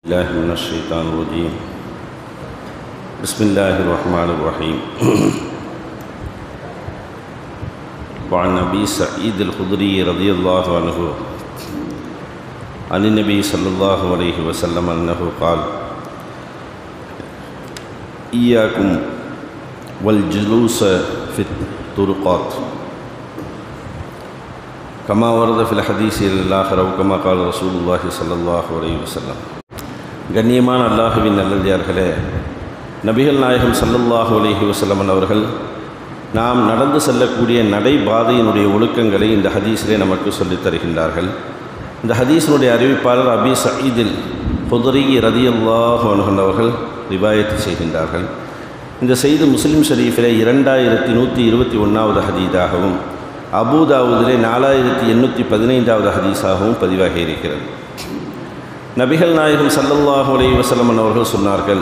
الله من الشيطان الرجيم بسم الله الرحمن الرحيم وعن أبي سعيد الخدري رضي الله عنه عن النبي صلى الله عليه وسلم أنه قال إياكم والجلوس في الطرقات كما ورد في الحديث الآخر أو كما قال رسول الله صلى الله عليه وسلم. கண்ணியமான அல்லாஹுவின் நல்லடியார்களே, நபிகள் நாயகம் ஸல்லல்லாஹு அலைஹி வஸல்லம் அவர்கள் நாம் நடந்து செல்லக்கூடிய நடைபாதையினுடைய ஒழுக்கங்களை இந்த ஹதீஸிலே நமக்கு சொல்லித் தருகின்றார்கள். இந்த ஹதீஸினுடைய அறிவிப்பாளர் அபி சயீதில் குத்ரி ரலியல்லாஹு அன்ஹு அவர்கள் ரிவாயத் செய்கின்றார்கள். இந்த செய்தி முஸ்லிம் ஷரீஃபிலே 2121வது ஹதீஸாகவும் அபூதாவுதிலே 4815வது ஹதீஸாகவும் பதிவாகி இருக்கிறது. நபிகள் நாயகம் ஸல்லல்லாஹு அலைஹி வஸல்லம் அவர்கள் சொன்னார்கள்,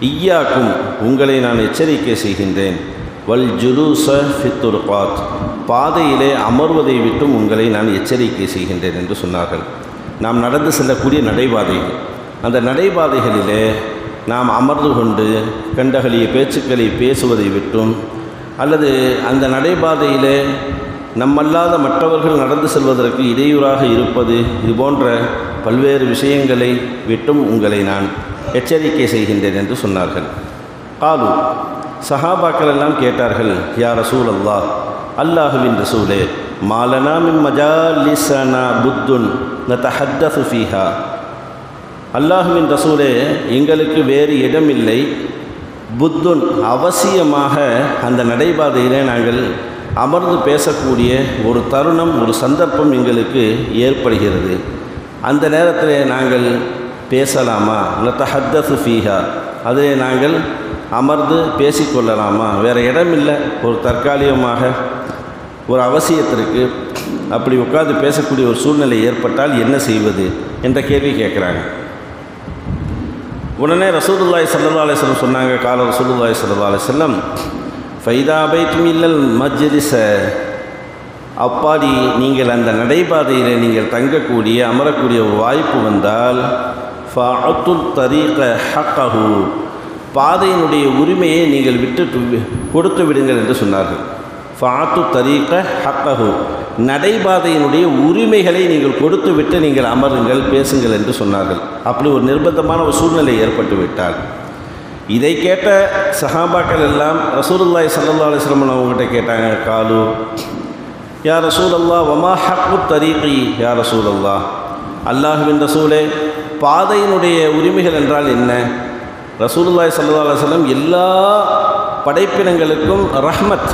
இய்யாக்கும் உங்களை நான் எச்சரிக்கை செய்கின்றேன், வல் ஜுலூஸ ஃபித் துர்காத் பாதையிலே அமர்வதை விட்டும் உங்களை நான் எச்சரிக்கை செய்கின்றேன் என்று சொன்னார்கள். நாம் நடந்து செல்லக்கூடிய நடைபாதைகள், அந்த நடைபாதைகளிலே நாம் அமர்ந்து கொண்டு கண்டகளிய பேச்சுக்களை பேசுவதை விட்டும், அல்லது அந்த நடைபாதையிலே நம்மல்லாத மற்றவர்கள் நடந்து செல்வதற்கு இடையூறாக இருப்பது, இது போன்ற பல்வேறு விஷயங்களை விட்டும் உங்களை நான் எச்சரிக்கை செய்கின்றேன் என்று சொன்னார்கள். காலு சஹாபாக்கள் எல்லாம் கேட்டார்கள், யா ரசூல் அல்லாஹ், அல்லாஹுவின் ரசூலே, மாலனா மின் மஜாலிஸனா புத்துன் நதஹத்தஸு ஃபீஹா, அல்லாஹுவின் ரசூலே, எங்களுக்கு வேறு இடமில்லை, புத்துன் அவசியமாக அந்த நடைபாதையிலே நாங்கள் அமர்ந்து பேசக்கூடிய ஒரு தருணம், ஒரு சந்தர்ப்பம் எங்களுக்கு ஏற்படுகிறது. அந்த நேரத்தில் நாங்கள் பேசலாமா? நதஹத்தஸு ஃபீஹா, அதிலே நாங்கள் அமர்ந்து பேசிக்கொள்ளலாமா? வேறு இடமில்லை, ஒரு தற்காலிகமாக ஒரு அவசியத்திற்கு அப்படி உட்கார்ந்து பேசக்கூடிய ஒரு சூழ்நிலை ஏற்பட்டால் என்ன செய்வது என்ற கேள்வி கேட்குறாங்க. உடனே ரசூலுல்லாஹி ஸல்லல்லாஹு அலைஹி வஸல்லம் சொன்னாங்க, கால ரசூலுல்லாஹி ஸல்லல்லாஹு அலைஹி வஸல்லம், ஃபைதா பைத்தும் இல்லல் மஜ்லிஸ, அப்பாடி நீங்கள் அந்த நடைபாதையில் நீங்கள் தங்கக்கூடிய அமரக்கூடிய ஒரு வாய்ப்பு வந்தால், ஃபஅத்துல் தரீக ஹக்கஹு, பாதையினுடைய உரிமையை நீங்கள் கொடுத்து விடுங்கள் என்று சொன்னார்கள். ஃபஅத்து தரீக ஹக்கஹு, நடைபாதையினுடைய உரிமைகளை நீங்கள் கொடுத்து விட்டு நீங்கள் அமருங்கள், பேசுங்கள் என்று சொன்னார்கள். அப்படி ஒரு நிர்பந்தமான ஒரு சூழ்நிலை ஏற்பட்டு விட்டால், இதை கேட்ட சஹாபாக்கள் எல்லாம் ரசூலுல்லாஹி ஸல்லல்லாஹு அலைஹி வஸல்லம் அவங்ககிட்ட கேட்டாங்க, காலு யா ரசூலல்லாஹ் வமா ஹக்கு தரீகி யா ரசூலல்லாஹ், அல்லாஹுவின் ரசூலே, பாதையினுடைய உரிமைகள் என்றால் என்ன? ரசூலுல்லாஹி ஸல்லல்லாஹு அலைஹி வஸல்லம் எல்லா படைப்பினங்களுக்கும் ரஹ்மத்,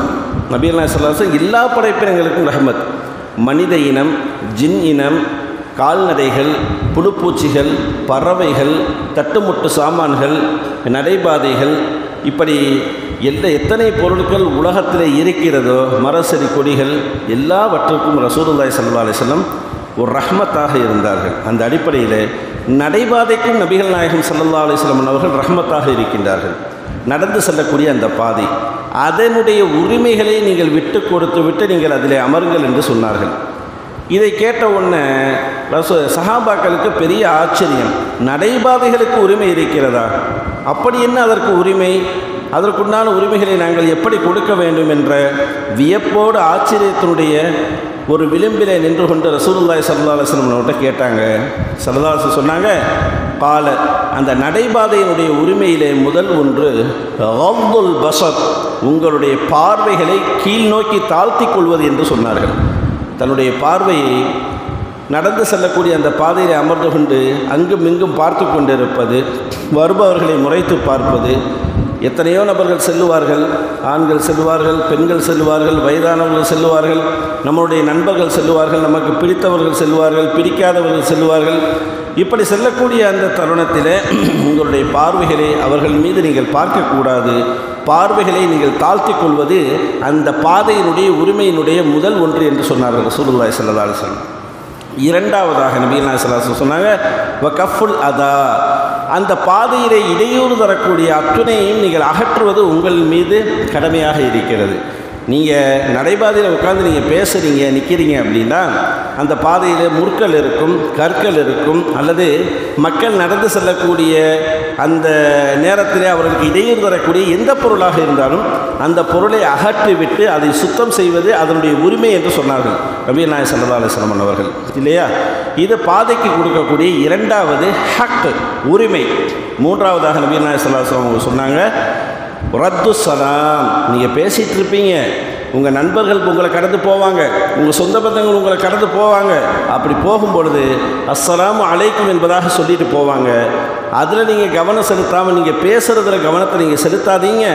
நபிகள் நாயகம் ஸல்லல்லாஹு அலைஹி வஸல்லம் எல்லா படைப்பினங்களுக்கும் ரஹ்மத். மனித இனம், ஜின் இனம், கால்நடைகள், புழுப்பூச்சிகள், பறவைகள், தட்டுமுட்டு சாமான்கள், நடைபாதைகள், இப்படி எத்தனை பொருட்கள் உலகத்தில் இருக்கிறதோ, மரசெடி கொடிகள், எல்லாவற்றுக்கும் ரசூலுல்லாஹி ஸல்லல்லாஹு அலைஹி வஸல்லம் ஒரு ரஹ்மத்தாக இருந்தார்கள். அந்த அடிப்படையில் நடைபாதைக்கும் நபிகள் நாயகம் ஸல்லல்லாஹு அலைஹி வஸல்லம் அவர்கள் ரஹ்மத்தாக இருக்கின்றார்கள். நடந்து செல்லக்கூடிய அந்த பாதை, அதனுடைய உரிமைகளை நீங்கள் விட்டு கொடுத்து விட்டு நீங்கள் அதிலே அமருங்கள் என்று சொன்னார்கள். இதை கேட்ட உடனே சஹாபாக்களுக்கு பெரிய ஆச்சரியம், நடைபாதைகளுக்கு உரிமை இருக்கிறதா? அப்படி என்ன அதற்கு உரிமை? அதற்குண்டான உரிமைகளை நாங்கள் எப்படி கொடுக்க வேண்டும் என்ற வியப்போடு ஆச்சரியத்தினுடைய ஒரு விளிம்பிலே நின்று கொண்டு ரசூலுல்லாஹி ஸல்லல்லாஹு அலைஹி வஸல்லம் அவர்கிட்ட கேட்டாங்க. ஸல்லல்லாஹு அலைஹி வஸல்லம் சொன்னாங்க, கால, அந்த நடைபாதையினுடைய உரிமையிலே முதல் ஒன்று கஃதுல் பஸர், உங்களுடைய பார்வைகளை கீழ் நோக்கி தாழ்த்தி கொள்வது என்று சொன்னார்கள். தன்னுடைய பார்வையை நடந்து செல்லக்கூடிய அந்த பாதையை அமர்ந்து கொண்டு அங்கும் இங்கும் பார்த்து கொண்டிருப்பது, வருபவர்களை முறைத்து பார்ப்பது. எத்தனையோ நபர்கள் செல்லுவார்கள், ஆண்கள் செல்வார்கள், பெண்கள் செல்வார்கள், வயதானவர்கள் செல்வார்கள், நம்முடைய நண்பர்கள் செல்வார்கள், நமக்கு பிடித்தவர்கள் செல்வார்கள், பிடிக்காதவர்கள் செல்வார்கள். இப்படி செல்லக்கூடிய அந்த தருணத்தில் உங்களுடைய பார்வைகளை அவர்கள் மீது நீங்கள் பார்க்கக்கூடாது, பார்வைகளை நீங்கள் தாழ்த்தி கொள்வது அந்த பாதையினுடைய உரிமையினுடைய முதல் ஒன்று என்று சொன்னார்கள் ரசூலுல்லாஹி ஸல்லல்லாஹு அலைஹி வஸல்லம். இரண்டாவதாக நபிகள் நாயகம் ஸல்லல்லாஹு அலைஹி வஸல்லம் சொன்னாங்க, வகஃபுல் அதா, அந்த பாதையிலே இடையூறு தரக்கூடிய அத்துணையையும் நீங்கள் அகற்றுவது உங்கள் மீது கடமையாக இருக்கிறது. நீங்கள் நடைபாதையில் உட்காந்து நீங்கள் பேசுகிறீங்க நிற்கிறீங்க அப்படின்னா அந்த பாதையில் முற்கள் இருக்கும், கற்கள் இருக்கும், அல்லது மக்கள் நடந்து செல்லக்கூடிய அந்த நேரத்திலே அவர்களுக்கு இடையூறு தரக்கூடிய எந்த பொருளாக இருந்தாலும் அந்த பொருளை அகற்றிவிட்டு அதை சுத்தம் செய்வது அதனுடைய உரிமை என்று சொன்னார்கள் நபிகள் நாயகம் ஸல்லல்லாஹு அலைஹி வஸல்லம் அவர்கள், இல்லையா? இது பாதைக்கு கொடுக்கக்கூடிய இரண்டாவது ஹக், உரிமை. மூன்றாவதாக நபிகள் நாயகம் ஸல்லல்லாஹு அலைஹி வஸல்லம் அவங்க சொன்னாங்க, ரத்து சலாம். நீங்கள் பேசிகிட்டு இருப்பீங்க, உங்கள் நண்பர்கள் உங்களை கடந்து போவாங்க, உங்கள் சொந்த பந்தங்கள் உங்களை கடந்து போவாங்க. அப்படி போகும்பொழுது அஸ்ஸலாமு அலைக்கும் என்பதாக சொல்லிட்டு போவாங்க. அதில் நீங்கள் கவனம் செலுத்தாமல் நீங்கள் பேசுகிறதுல கவனத்தை நீங்கள் செலுத்தாதீங்க.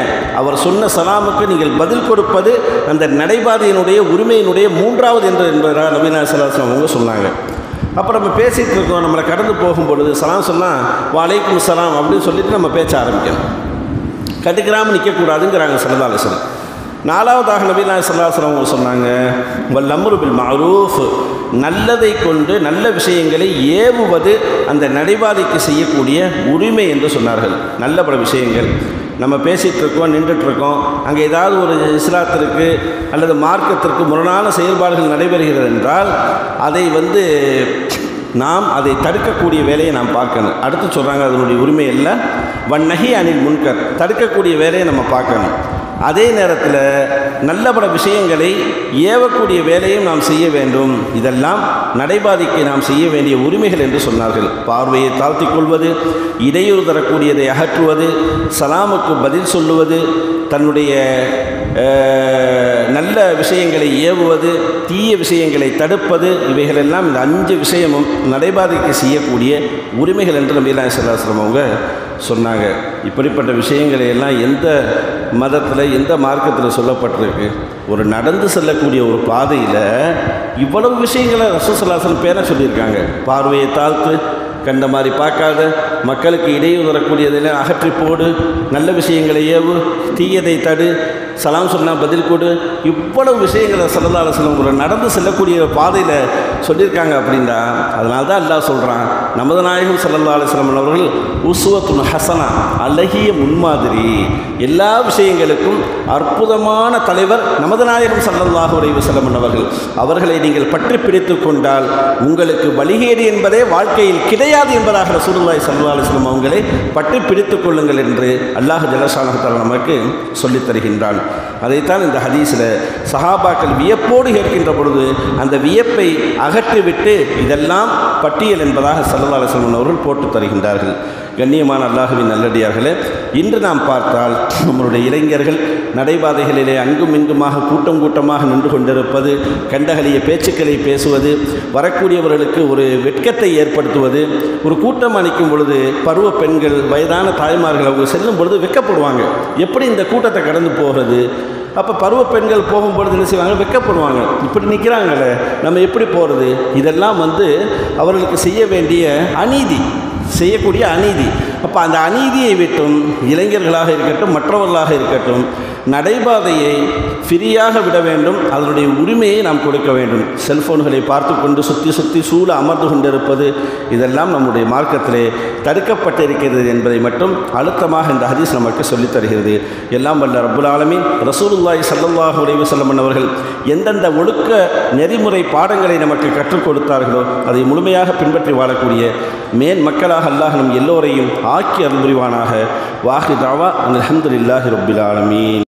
அவர் சொன்ன சலாமுக்கு நீங்கள் பதில் கொடுப்பது அந்த நடைபாதையினுடைய உரிமையினுடைய மூன்றாவது என்பதாக நபிகள் நாயகம் ஸல்லல்லாஹு அலைஹி வஸல்லம் அவங்க சொன்னாங்க. அப்போ நம்ம பேசிகிட்டு இருக்கோம், நம்மளை கடந்து போகும்பொழுது சலாம் சொன்னால் வலைக்கும் சலாம் அப்படின்னு சொல்லிட்டு நம்ம பேச்ச ஆரம்பிக்கணும். கட்டுக்கிறாமல் நிற்கக்கூடாதுங்கிறாங்க ஸல்லல்லாஹு அலைஹி வஸல்லம். நாலாவதாக நபிகள் நாயகம் ஸல்லல்லாஹு அலைஹி வஸல்லம் அவங்க சொன்னாங்க, வல் அம்ரு பில் மஅரூஃப், நல்லதை கொண்டு நல்ல விஷயங்களை ஏவுவது அந்த நடைபாதைக்கு செய்யக்கூடிய உரிமை என்று சொன்னார்கள். நல்ல பல விஷயங்கள் நம்ம பேசிகிட்டு இருக்கோம், நின்றுட்டுருக்கோம், அங்கே ஏதாவது ஒரு இஸ்லாத்திற்கு அல்லது மார்க்கத்திற்கு முரணான செயல்பாடுகள் நடைபெறுகிறது என்றால் அதை நாம் அதை தடுக்கக்கூடிய வேலையை நாம் பார்க்கணும். அடுத்து சொல்கிறாங்க அதனுடைய உரிமை இல்லை, வன்னஹி அனில் முன்கர், தடுக்கக்கூடிய வேலையை நம்ம பார்க்கணும். அதே நேரத்தில் நல்ல பல விஷயங்களை ஏவக்கூடிய வேலையும் நாம் செய்ய வேண்டும். இதெல்லாம் நடைபாதைக்கு நாம் செய்ய வேண்டிய உரிமைகள் என்று சொன்னார்கள். பார்வையை தாழ்த்தி கொள்வது, இடையூறு தரக்கூடியதை அகற்றுவது, சலாமுக்கு பதில் சொல்லுவது, தன்னுடைய நல்ல விஷயங்களை ஏவுவது, தீய விஷயங்களை தடுப்பது, இவைகளெல்லாம் இந்த 5 விஷயமும் நடைபாதைக்கு செய்யக்கூடிய உரிமைகள் என்று நபிகள் நாயகம் ஸல்லல்லாஹு அலைஹி வஸல்லம் அவங்க சொன்னாங்க. இப்படிப்பட்ட விஷயங்களை எல்லாம் எந்த மதத்தில் எந்த மார்க்கத்தில் சொல்லப்பட்டிருக்கு? ஒரு நடந்து செல்லக்கூடிய ஒரு பாதையில் இவ்வளவு விஷயங்களை ரசூல் ஸல்லல்லாஹு அலைஹி வஸல்லம் பேர சொல்லியிருக்காங்க. பார்வையை தாழ்த்து, கண்ட மாதிரி பார்க்காத, மக்களுக்கு இடையூறு வரக்கூடியதெல்லாம் அகற்றி போடு, நல்ல விஷயங்களை ஏவு, தீயதை தடு, சலாம் சொன்னால் பதில் கொடு, இவ்வளவு விஷயங்களை ஸல்லல்லாஹு அலைஹி வஸல்லம் ஒரு நடந்து செல்லக்கூடிய பாதையில் சொல்லியிருக்காங்க. அப்படின்னா அதனால தான் அல்லாஹ் சொல்கிறான், நமது நாயகம் ஸல்லல்லாஹு அலைஹி வஸல்லம் அவர்கள் உஸ்வத்துன் ஹஸனா, அழகிய முன்மாதிரி, எல்லா விஷயங்களுக்கும் அற்புதமான தலைவர் நமது நாயகம் ஸல்லல்லாஹு அலைஹி வஸல்லம் அவர்கள். அவர்களை நீங்கள் பற்றி பிடித்து கொண்டால் உங்களுக்கு வழிகேடு என்பதே வாழ்க்கையில் கிடையாது என்பதாக ரசூலுல்லாஹி ஸல்லல்லாஹு அலைஹி வஸல்லம் அவங்களை பற்றி பிடித்து கொள்ளுங்கள் என்று அல்லாஹ் ஜல்ல ஷானஹு தஆலா நமக்கு சொல்லித் தருகின்றான். அதைத்தான் இந்த ஹதீஸில் சஹாபாக்கள் வியப்போடு கேட்கின்ற பொழுது அந்த வியப்பை அகற்றிவிட்டு இதெல்லாம் பட்டியல் என்பதாக ஸல்லல்லாஹு அலைஹி வஸல்லம் அவர்கள் போட்டு தருகின்றார்கள். கண்ணியமான அல்லாஹ்வின் நல்லடியார்களே, இன்று நாம் பார்த்தால் நம்மளுடைய இளைஞர்கள் நடைபாதைகளிலே அங்கும் இங்குமாக கூட்டம் கூட்டமாக நின்று கொண்டிருப்பது, கண்டகலிய பேச்சுக்களை பேசுவது, வரக்கூடியவர்களுக்கு ஒரு வெட்கத்தை ஏற்படுத்துவது. ஒரு கூட்டம் அணிக்கும் பொழுது பருவ பெண்கள், வயதான தாய்மார்கள் அவங்க செல்லும் பொழுது வெட்கப்படுவாங்க, எப்படி இந்த கூட்டத்தை கடந்து போகிறது? அப்போ பருவ பெண்கள் போகும்பொழுது என்ன செய்வாங்க? வெட்கப்படுவாங்க, இப்படி நிற்கிறாங்களே நம்ம எப்படி போகிறது? இதெல்லாம் அவர்களுக்கு செய்ய வேண்டிய அநீதி, செய்யக்கூடிய அநீதி. அப்போ அந்த அநீதியை விட்டும் இளைஞர்களாக இருக்கட்டும், மற்றவர்களாக இருக்கட்டும், நடைபாதையை ஃப்ரீயாக விட வேண்டும். அதனுடைய உரிமையை நாம் கொடுக்க வேண்டும். செல்ஃபோன்களை பார்த்து கொண்டு சுற்றி சூழ அமர்ந்து கொண்டிருப்பது, இதெல்லாம் நம்முடைய மார்க்கத்திலே தடுக்கப்பட்டிருக்கிறது என்பதை மட்டும் அழுத்தமாக இந்த ஹதீஸ் நமக்கு சொல்லித் தருகிறது. எல்லாம் வல்ல ரப்புல் ஆலமீன் ரசூலுல்லாஹி ஸல்லல்லாஹு அலைஹி வஸல்லம் அவர்கள் எந்தெந்த ஒழுக்க நெறிமுறை பாடங்களை நமக்கு கற்றுக் கொடுத்தார்களோ அதை முழுமையாக பின்பற்றி வாழக்கூடிய மேன் மக்களாக அல்லாஹ் நம் எல்லோரையும் ஆக்கி அருள் புரிவானாக. வாஹி தாவா அல்ஹம்துலில்லாஹி ரப்பில் ஆலமீன்.